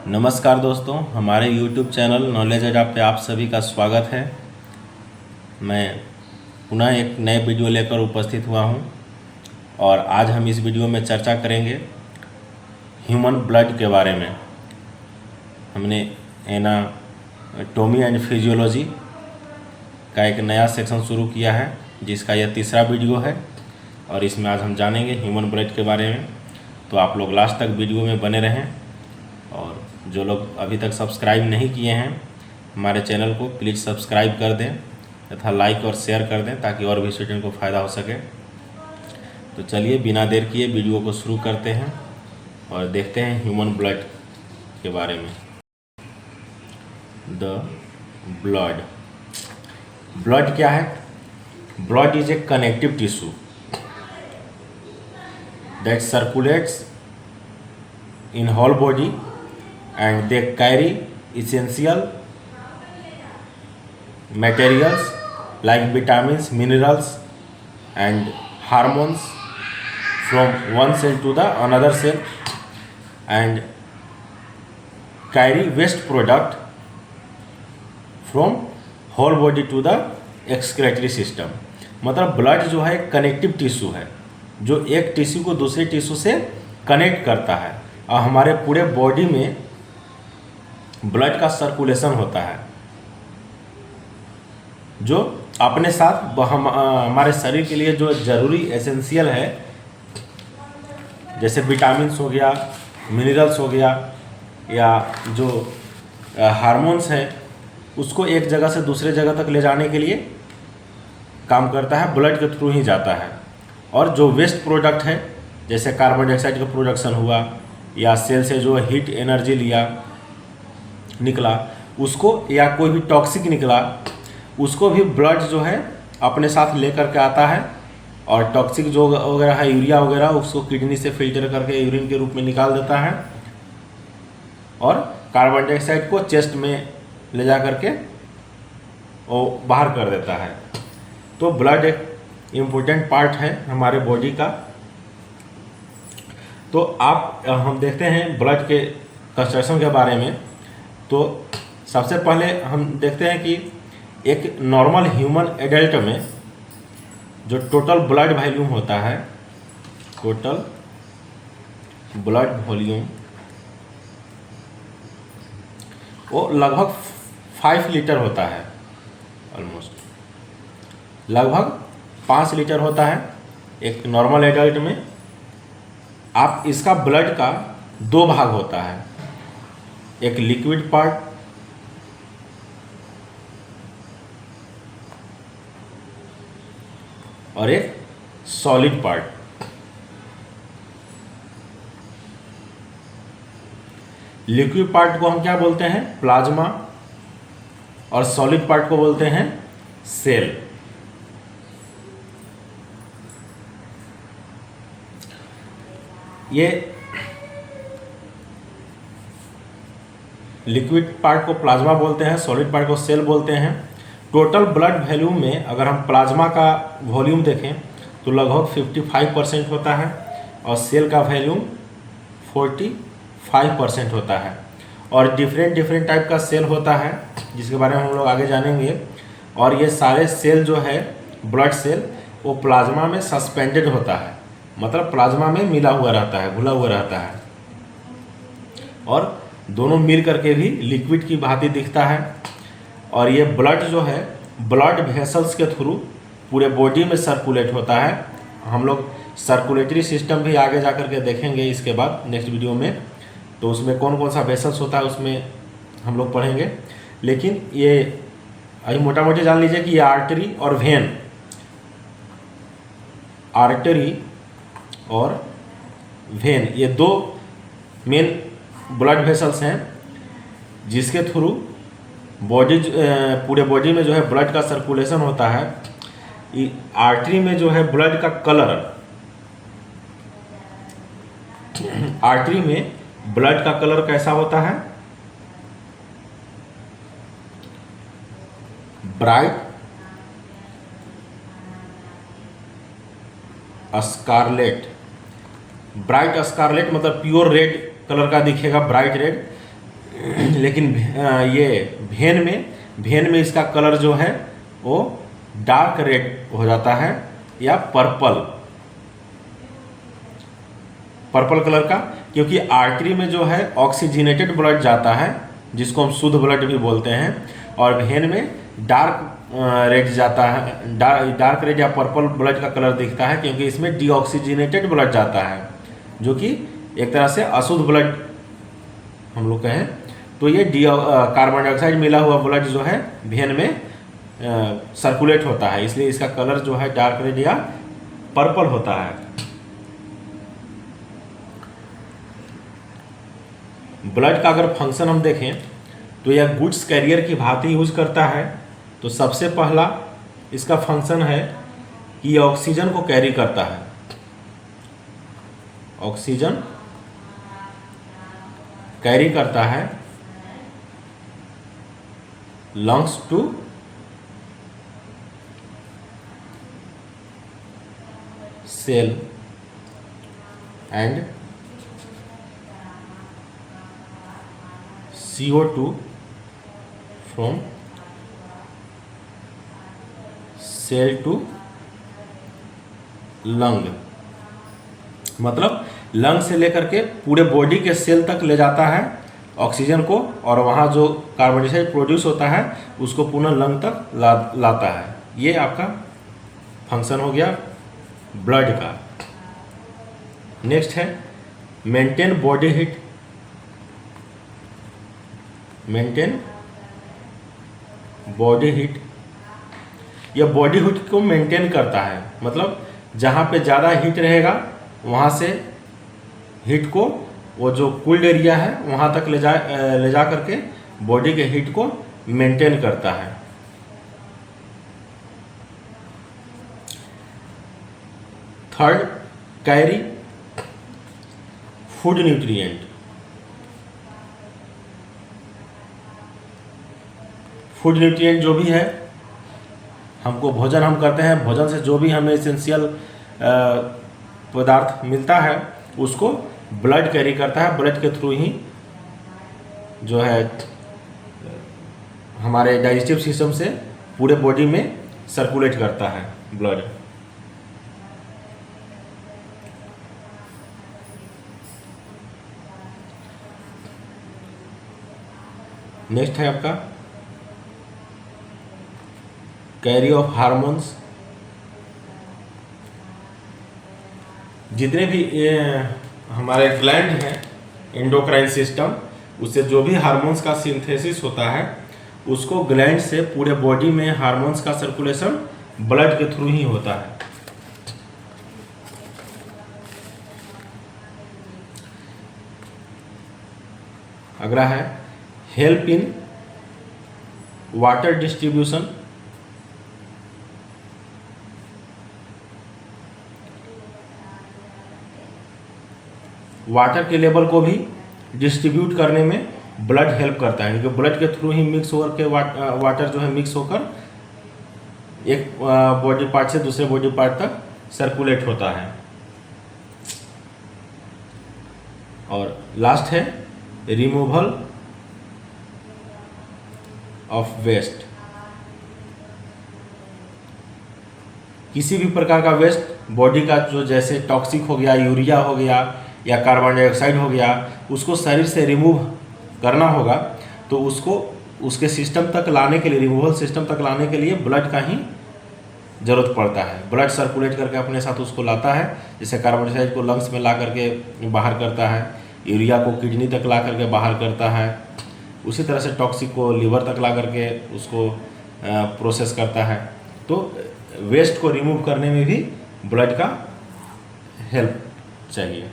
नमस्कार दोस्तों, हमारे YouTube चैनल नॉलेज अड्डा पे आप सभी का स्वागत है। मैं पुनः एक नए वीडियो लेकर उपस्थित हुआ हूं और आज हम इस वीडियो में चर्चा करेंगे ह्यूमन ब्लड के बारे में। हमने एनाटॉमी एंड फिजियोलॉजी का एक नया सेक्शन शुरू किया है, जिसका यह तीसरा वीडियो है और इसमें आज हम जानेंगे ह्यूमन ब्लड के बारे में। तो आप लोग लास्ट तक वीडियो में बने रहें और जो लोग अभी तक सब्सक्राइब नहीं किए हैं हमारे चैनल को प्लीज़ सब्सक्राइब कर दें तथा लाइक और शेयर कर दें ताकि और भी स्टूडेंट को फ़ायदा हो सके। तो चलिए बिना देर किए वीडियो को शुरू करते हैं और देखते हैं ह्यूमन ब्लड के बारे में। द ब्लड ब्लड क्या है? Blood is a connective tissue that circulates in whole body and they carry essential materials like vitamins, minerals and hormones from one cell to the another cell and carry waste product from whole body to the excretory system। मतलब blood जो है connective tissue है जो एक tissue को दूसरे tissue से connect करता है और हमारे पूरे बॉडी में ब्लड का सर्कुलेशन होता है जो अपने साथ हमारे शरीर के लिए जो ज़रूरी एसेंशियल है, जैसे विटामिन्स हो गया, मिनरल्स हो गया या जो हार्मोन्स है, उसको एक जगह से दूसरे जगह तक ले जाने के लिए काम करता है, ब्लड के थ्रू ही जाता है। और जो वेस्ट प्रोडक्ट है जैसे कार्बन डाइऑक्साइड का प्रोडक्शन हुआ या सेल से जो हीट एनर्जी निकला उसको, या कोई भी टॉक्सिक निकला उसको भी ब्लड जो है अपने साथ लेकर के आता है। और टॉक्सिक जो वगैरह है, यूरिया वगैरह, उसको किडनी से फिल्टर करके यूरिन के रूप में निकाल देता है और कार्बन डाइऑक्साइड को चेस्ट में ले जा करके वो बाहर कर देता है। तो ब्लड एक इम्पोर्टेंट पार्ट है हमारे बॉडी का। तो हम देखते हैं ब्लड के कंस्ट्रक्शन के बारे में। तो सबसे पहले हम देखते हैं कि एक नॉर्मल ह्यूमन एडल्ट में जो टोटल ब्लड वॉल्यूम होता है, टोटल ब्लड वॉल्यूम वो लगभग 5 लीटर होता है, ऑलमोस्ट लगभग 5 लीटर होता है एक नॉर्मल एडल्ट में। आप इसका ब्लड का 2 भाग होता है, एक लिक्विड पार्ट और एक सॉलिड पार्ट। लिक्विड पार्ट को हम क्या बोलते हैं? प्लाज्मा। और सॉलिड पार्ट को बोलते हैं सेल। ये लिक्विड पार्ट को प्लाज्मा बोलते हैं, सॉलिड पार्ट को सेल बोलते हैं। टोटल ब्लड वॉल्यूम में अगर हम प्लाज्मा का वॉल्यूम देखें तो लगभग 55% होता है और सेल का वॉल्यूम 45% होता है। और डिफरेंट टाइप का सेल होता है जिसके बारे में हम लोग आगे जानेंगे। और ये सारे सेल जो है ब्लड सेल वो प्लाज्मा में सस्पेंडेड होता है, मतलब प्लाज्मा में मिला हुआ रहता है, घुला हुआ रहता है और दोनों मिल करके भी लिक्विड की भांति दिखता है। और ये ब्लड जो है ब्लड वेसल्स के थ्रू पूरे बॉडी में सर्कुलेट होता है। हम लोग सर्कुलेटरी सिस्टम भी आगे जा कर के देखेंगे इसके बाद नेक्स्ट वीडियो में। तो उसमें कौन कौन सा वेसल्स होता है उसमें हम लोग पढ़ेंगे। लेकिन ये अभी मोटा मोटी जान लीजिए कि ये आर्टरी और वेन, आर्टरी और वेन, ये 2 मेन ब्लड वेसल्स हैं जिसके थ्रू बॉडी पूरे बॉडी में जो है ब्लड का सर्कुलेशन होता है। आर्टरी में जो है ब्लड का कलर, आर्टरी में ब्लड का कलर कैसा होता है? Bright scarlet. ब्राइट स्कारलेट मतलब प्योर रेड कलर का दिखेगा, ब्राइट रेड। लेकिन ये भेन में इसका कलर जो है वो डार्क रेड हो जाता है या पर्पल कलर का, क्योंकि आर्टरी में जो है ऑक्सीजनेटेड ब्लड जाता है जिसको हम शुद्ध ब्लड भी बोलते हैं, और भेन में डार्क रेड जाता है, डार्क रेड या पर्पल ब्लड का कलर दिखता है, क्योंकि इसमें डीऑक्सीजनेटेड ब्लड जाता है जो कि एक तरह से अशुद्ध ब्लड हम लोग कहें तो ये कार्बन डाइऑक्साइड मिला हुआ ब्लड जो है भेन में सर्कुलेट होता है, इसलिए इसका कलर जो है डार्क रेड या पर्पल होता है। ब्लड का अगर फंक्शन हम देखें तो यह गुड्स कैरियर की भांति यूज करता है। तो सबसे पहला इसका फंक्शन है कि यह ऑक्सीजन को कैरी करता है, ऑक्सीजन कैरी करता है lungs to cell and CO2 from cell to lung, मतलब लंग से लेकर के पूरे बॉडी के सेल तक ले जाता है ऑक्सीजन को, और वहाँ जो कार्बन डाइऑक्साइड प्रोड्यूस होता है उसको पुनः लंग तक लाता है। ये आपका फंक्शन हो गया ब्लड का। नेक्स्ट है maintain body heat, maintain body heat, यह बॉडी हीट को मेंटेन करता है, मतलब जहाँ पे ज़्यादा हीट रहेगा वहाँ से हीट को, वो जो कूल्ड एरिया है वहाँ तक ले जा करके बॉडी के हीट को मेंटेन करता है। Third, carry food nutrient, food nutrient जो भी है हमको भोजन हम करते हैं, भोजन से जो भी हमें एसेंशियल पदार्थ मिलता है उसको ब्लड कैरी करता है, ब्लड के थ्रू ही जो है हमारे डाइजेस्टिव सिस्टम से पूरे बॉडी में सर्कुलेट करता है ब्लड। नेक्स्ट है आपका कैरी ऑफ हार्मोन्स, जितने भी हमारे ग्लैंड हैं एंडोक्राइन सिस्टम, उससे जो भी हार्मोन्स का सिंथेसिस होता है उसको ग्लैंड से पूरे बॉडी में हार्मोन्स का सर्कुलेशन ब्लड के थ्रू ही होता है। अगला है help in water distribution, water के लेवल को भी डिस्ट्रीब्यूट करने में ब्लड हेल्प करता है, क्योंकि ब्लड के थ्रू ही मिक्स होकर के वाटर जो है मिक्स होकर एक बॉडी पार्ट से दूसरे बॉडी पार्ट तक सर्कुलेट होता है। और लास्ट है रिमूवल ऑफ वेस्ट, किसी भी प्रकार का वेस्ट बॉडी का जो जैसे टॉक्सिक हो गया, यूरिया हो गया या कार्बन डाइऑक्साइड हो गया, उसको शरीर से रिमूव करना होगा, तो उसको उसके सिस्टम तक लाने के लिए, रिमूवल सिस्टम तक लाने के लिए ब्लड का ही ज़रूरत पड़ता है। ब्लड सर्कुलेट करके अपने साथ उसको लाता है, जैसे कार्बन डाइऑक्साइड को लंग्स में ला करके बाहर करता है, यूरिया को किडनी तक ला करके बाहर करता है, उसी तरह से टॉक्सिक को लीवर तक ला करके उसको प्रोसेस करता है। तो वेस्ट को रिमूव करने में भी ब्लड का हेल्प चाहिए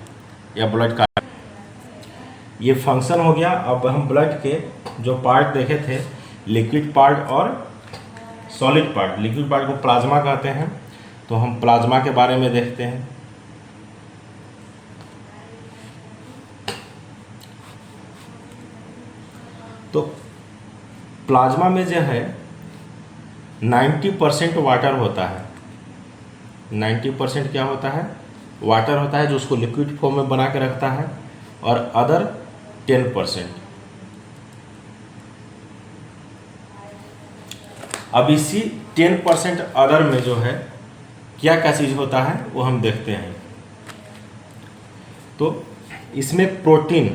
या ब्लड का, ये फंक्शन हो गया। अब हम ब्लड के जो पार्ट देखे थे, लिक्विड पार्ट और सॉलिड पार्ट, लिक्विड पार्ट को प्लाज्मा कहते हैं, तो हम प्लाज्मा के बारे में देखते हैं। तो प्लाज्मा में जो है 90% वाटर होता है, 90% क्या होता है, वाटर होता है, जो उसको लिक्विड फॉर्म में बना के रखता है, और अदर 10%। अब इसी 10% अदर में जो है क्या क्या चीज़ होता है वो हम देखते हैं। तो इसमें प्रोटीन,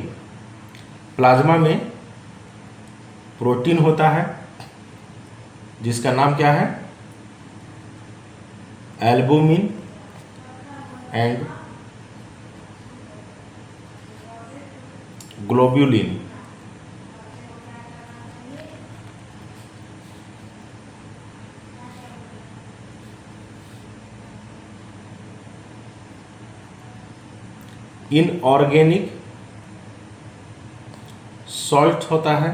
प्लाज्मा में प्रोटीन होता है जिसका नाम क्या है, albumin and globulin. Inorganic salt होता है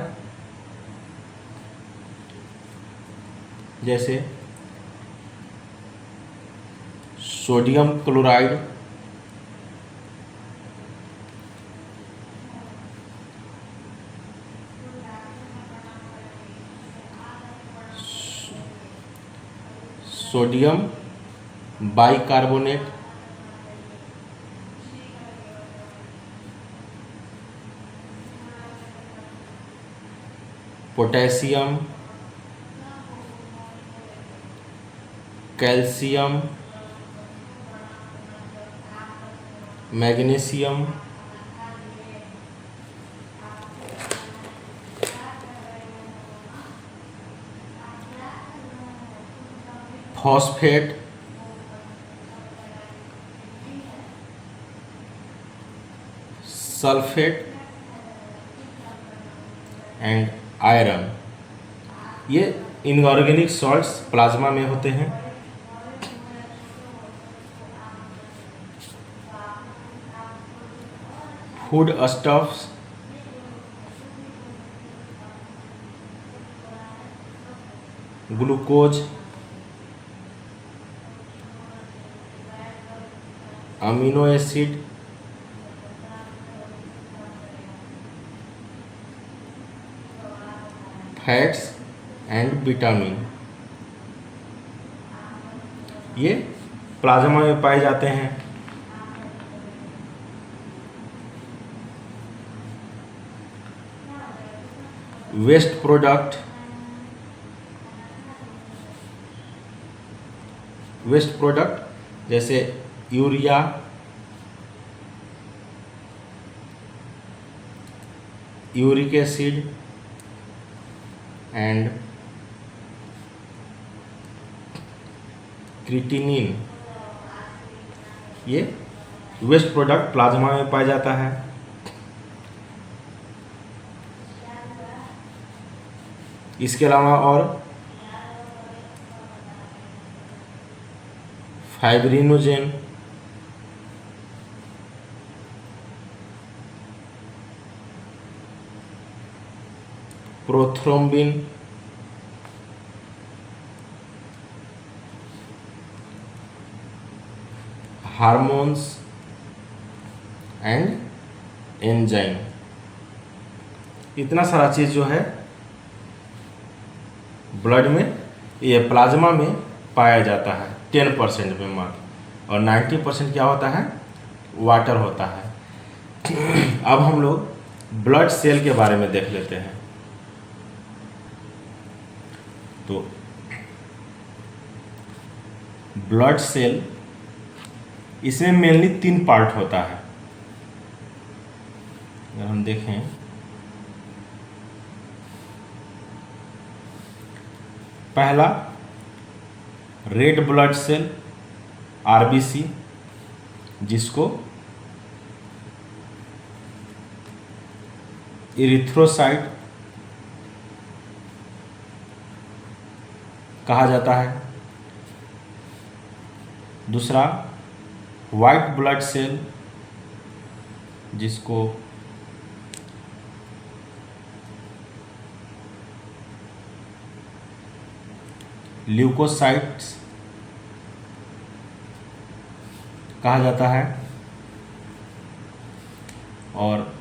जैसे sodium chloride, sodium bicarbonate, potassium, calcium, magnesium, phosphate, sulphate and iron. ये इनऑर्गेनिक सॉल्ट्स प्लाज्मा में होते हैं। Food stuffs, glucose, amino acid, fats and vitamin, ये प्लाज्मा में पाए जाते हैं। वेस्ट प्रोडक्ट, जैसे urea, uric acid and creatinine, ये वेस्ट प्रोडक्ट प्लाज्मा में पाया जाता है। इसके अलावा और fibrinogen, prothrombin, hormones and enzyme, इतना सारा चीज़ जो है ब्लड में, ये प्लाज्मा में पाया जाता है 10% में मात्र, और 90% क्या होता है, वाटर होता है। अब हम लोग ब्लड सेल के बारे में देख लेते हैं। तो ब्लड सेल, इसमें मेनली 3 पार्ट होता है। अगर हम देखें, पहला रेड ब्लड सेल आरबीसी, जिसको इरिथ्रोसाइट कहा जाता है। दूसरा वाइट ब्लड सेल, जिसको ल्यूकोसाइट्स कहा जाता है। और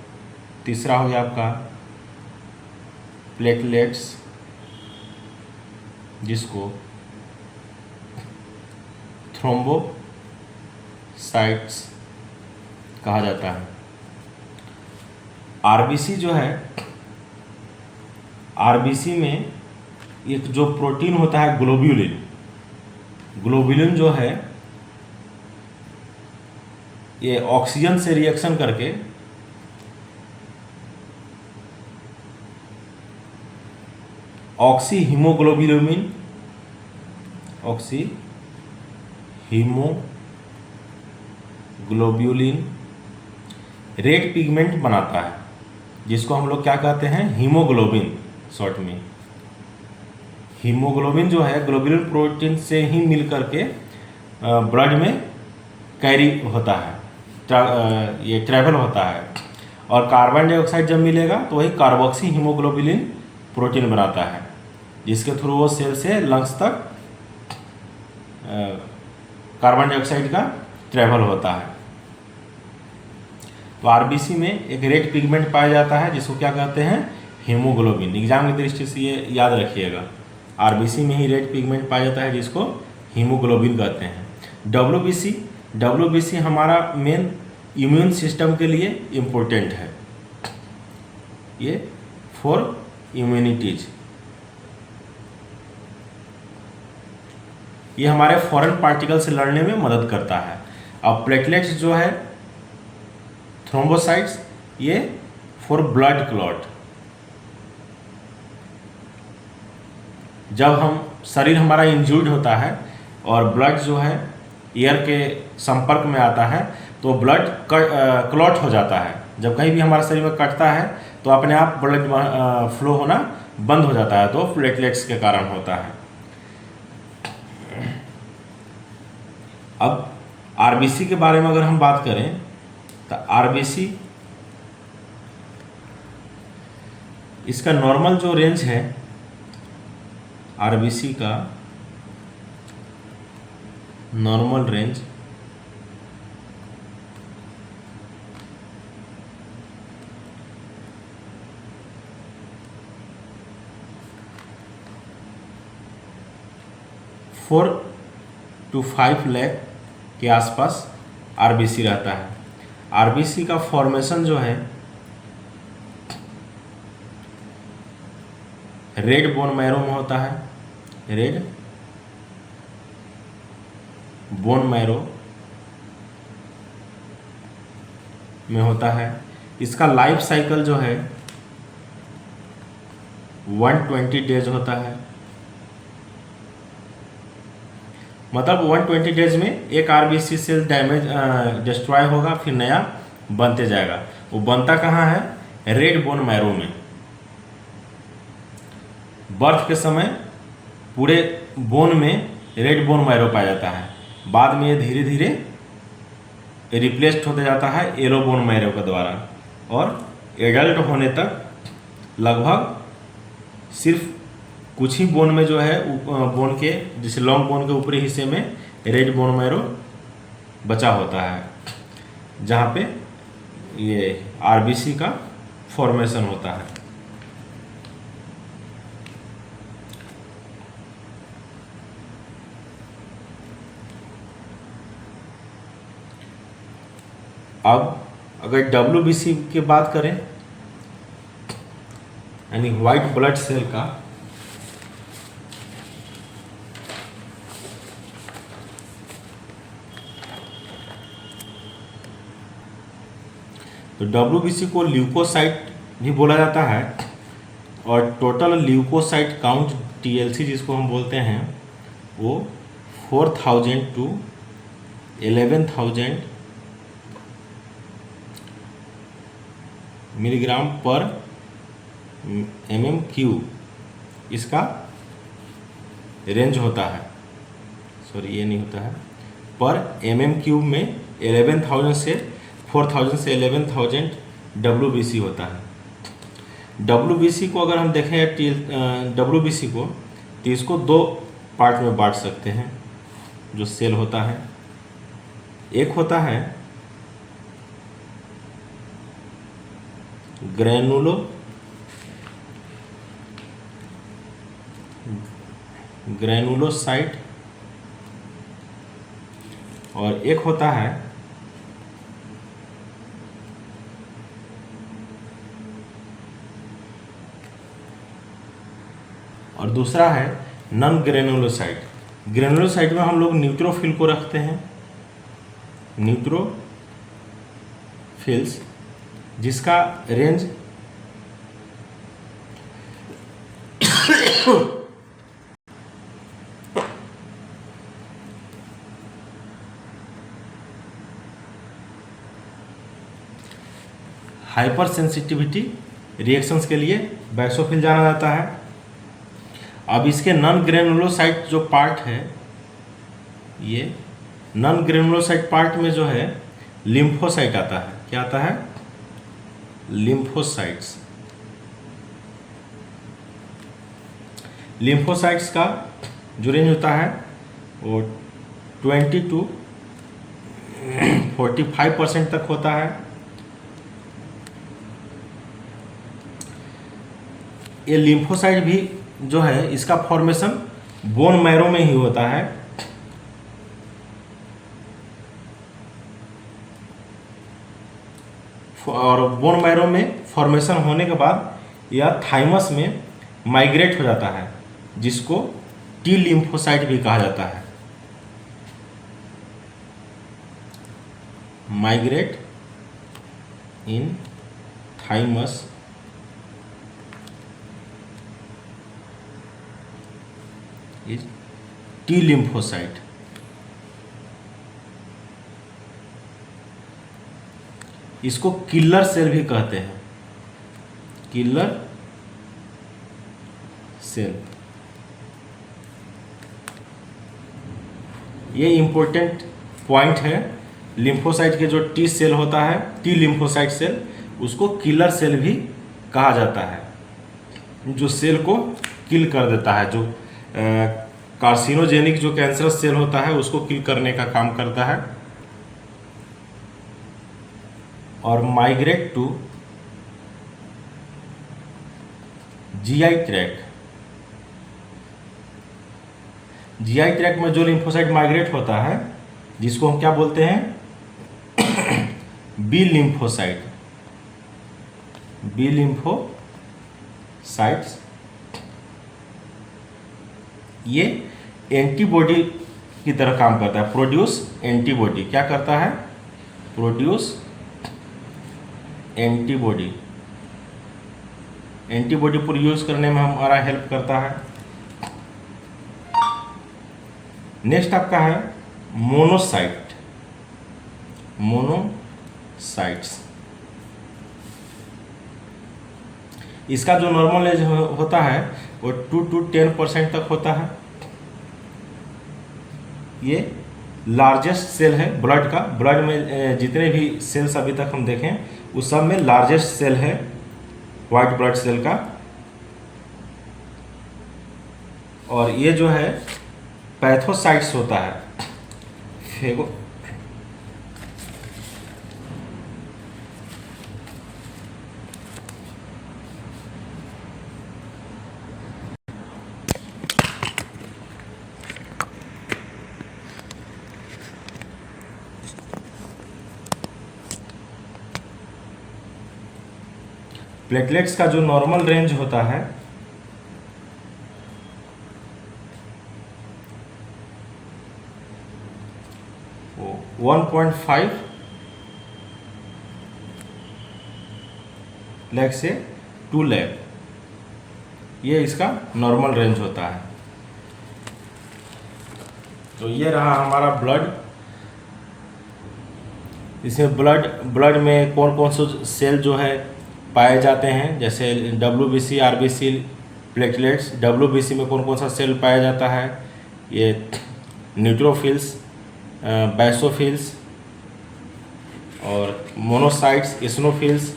तीसरा हो गया आपका प्लेटलेट्स, जिसको थ्रोम्बोसाइट्स कहा जाता है। आरबीसी जो है, आरबीसी में एक जो प्रोटीन होता है ग्लोब्यूलिन, ग्लोब्यूलिन जो है ये ऑक्सीजन से रिएक्शन करके ऑक्सी हीमोग्लोबिन रेड पिगमेंट बनाता है, जिसको हम लोग क्या कहते हैं, हीमोग्लोबिन शॉर्ट में। हीमोग्लोबिन जो है ग्लोब्यूलिन प्रोटीन से ही मिल करके ब्लड में कैरी होता है, ये ट्रैवल होता है, और कार्बन डाइऑक्साइड जब मिलेगा तो वही कार्बोक्सी हीमोग्लोबिन प्रोटीन बनाता है, जिसके थ्रू वो सेल से लंग्स तक कार्बन डाइऑक्साइड का ट्रैवल होता है। तो आरबीसी में एक रेड पिगमेंट पाया जाता है, जिसको क्या कहते हैं, हीमोग्लोबिन। एग्जाम की दृष्टि से ये याद रखिएगा, आरबीसी में ही रेड पिगमेंट पाया जाता है, जिसको हीमोग्लोबिन कहते हैं। डब्ल्यूबीसी हमारा मेन इम्यून सिस्टम के लिए इम्पोर्टेंट है, ये फॉर इम्यूनिटीज, ये हमारे फॉरेन पार्टिकल से लड़ने में मदद करता है। अब प्लेटलेट्स जो है, थ्रोम्बोसाइट्स, ये फॉर ब्लड क्लॉट, जब हम शरीर हमारा इंजर्ड होता है और ब्लड जो है एयर के संपर्क में आता है तो ब्लड क्लॉट हो जाता है। जब कहीं भी हमारे शरीर में कटता है तो अपने आप ब्लड फ्लो होना बंद हो जाता है, तो प्लेटलेट्स के कारण होता है। अब आरबीसी के बारे में अगर हम बात करें तो आरबीसी, इसका नॉर्मल जो रेंज है आरबीसी का नॉर्मल रेंज 4 to 5 लाख के आसपास आरबीसी रहता है। आरबीसी का फॉर्मेशन जो है रेड बोन मैरो में होता है, रेड बोन मैरो में होता है। इसका लाइफ साइकिल जो है 120 डेज होता है, मतलब 120 डेज में एक आरबीसी सेल डैमेज डिस्ट्रॉय होगा, फिर नया बनते जाएगा। वो बनता कहाँ है, रेड बोन मैरो में। बर्थ के समय पूरे बोन में रेड बोन मैरो पाया जाता है, बाद में ये धीरे धीरे रिप्लेस्ड होते जाता है येलो बोन मैरो के द्वारा, और एडल्ट होने तक लगभग सिर्फ कुछ ही बोन में जो है बोन के, जैसे लॉन्ग बोन के ऊपरी हिस्से में रेड बोन मैरो बचा होता है, जहाँ पे ये आरबीसी का फॉर्मेशन होता है। अब अगर डब्ल्यूबीसी की बात करें, यानी व्हाइट ब्लड सेल का, तो डब्ल्यूबीसी को ल्यूकोसाइट भी बोला जाता है, और टोटल ल्यूकोसाइट काउंट टीएलसी जिसको हम बोलते हैं वो 4000 to 11,000 मिलीग्राम पर MM³ इसका रेंज होता है। सॉरी, ये नहीं होता है, पर MM³ में 11,000 से 4,000 से 11,000 डब्ल्यूबीसी होता है। डब्ल्यूबीसी को अगर हम देखें डब्ल्यूबीसी को, तो इसको दो पार्ट में बांट सकते हैं जो सेल होता है। एक होता है ग्रैनुलोसाइट, और एक होता है और दूसरा है नॉन ग्रेनुलोसाइट। ग्रेनुलोसाइट में हम लोग न्यूट्रोफिल को रखते हैं, न्यूट्रोफिल्स, जिसका रेंज हाइपर सेंसिटिविटी रिएक्शंस के लिए बैसोफिल जाना जाता है। अब इसके नॉन ग्रेनुलोसाइट जो पार्ट है, ये नॉन ग्रेनुलोसाइट पार्ट में जो है लिम्फोसाइट आता है। क्या आता है? लिम्फोसाइट्स। लिम्फोसाइट्स का जो रेंज होता है वो 20 to 45% तक होता है। ये लिम्फोसाइट भी जो है इसका फॉर्मेशन बोन मैरो में ही होता है। और बोन मैरो में फॉर्मेशन होने के बाद यह थाइमस में माइग्रेट हो जाता है, जिसको टी लिम्फोसाइट भी कहा जाता है। Migrate in thymus is T lymphocyte. इसको किलर सेल भी कहते हैं, किलर सेल। ये इंपॉर्टेंट पॉइंट है। लिम्फोसाइट के जो टी सेल होता है, टी लिम्फोसाइट सेल, उसको किलर सेल भी कहा जाता है, जो सेल को किल कर देता है। जो कार्सिनोजेनिक जो कैंसरस सेल होता है उसको किल करने का काम करता है। और migrate to GI tract. GI tract में जो लिम्फोसाइट माइग्रेट होता है, जिसको हम क्या बोलते हैं? B lymphocyte. बी लिम्फोसाइट्स ये एंटीबॉडी की तरह काम करता है, प्रोड्यूस एंटीबॉडी। क्या करता है? Produce antibody. एंटीबॉडी प्रोड्यूस करने में हमारा हेल्प करता है। नेक्स्ट आपका है मोनोसाइट। मोनोसाइट्स, इसका जो नॉर्मल एज होता है वो 2 to 10% तक होता है। ये लार्जेस्ट सेल है ब्लड का। ब्लड में जितने भी सेल्स अभी तक हम देखें उस सब में लार्जेस्ट सेल है वाइट ब्लड सेल का। और ये जो है पैथोसाइट्स होता है। प्लेटलेट्स का जो नॉर्मल रेंज होता है वो 1.5 लाख से 2 लाख, ये इसका नॉर्मल रेंज होता है। तो ये रहा हमारा ब्लड। इसमें ब्लड में कौन कौन से सेल जो है पाए जाते हैं, जैसे WBC, RBC, प्लेटलेट्स। WBC में कौन कौन सा सेल पाया जाता है? ये न्यूट्रोफिल्स, बैसोफिल्स और मोनोसाइट्स, इस्नोफिल्स,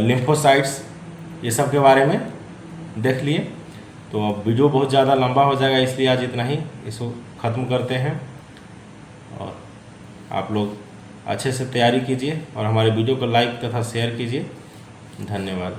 लिम्फोसाइट्स, ये सब के बारे में देख लिए। तो अब वीडियो बहुत ज़्यादा लंबा हो जाएगा, इसलिए आज इतना ही इसको ख़त्म करते हैं। और आप लोग अच्छे से तैयारी कीजिए और हमारे वीडियो को लाइक तथा शेयर कीजिए। धन्यवाद।